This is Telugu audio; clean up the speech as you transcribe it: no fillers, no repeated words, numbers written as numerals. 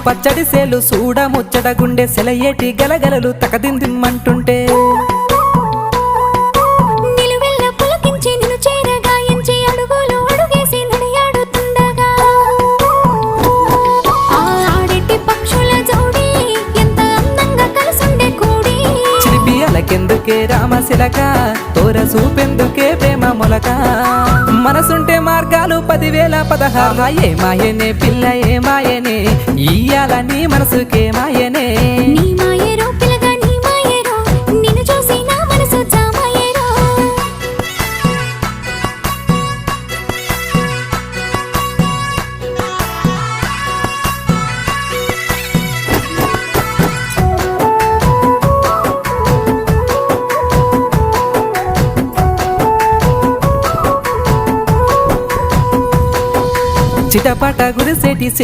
పచ్చడి సేలు సూడ ముచ్చట గుండె సెలయేటి గలగలలు తకదిందిమ్మంటుంటే నిలువెల్ల పులకించి నిన్ను చేరగాయించి అడుగులు అడుగేసి నడియాడుతుండగా ఆడెట్టి పక్షుల జోడి ఎంత అందంగా కలుసుండే కూడి చిలిపి అలకెందుకే రామశిలక తోర సూపెందుకే ప్రేమ మొలక మనసుంటే మార్గాలు 10,016 ఏ మాయనే పిల్ల ఏ మాయనే ఇయ్యాల నీ మనసుకే మాయనే నీ మాయేరో పిల్లగా నీ మాయేరో నిన్ను చూసి నా మనసు జామాయేరో చిటపట గురిసేటి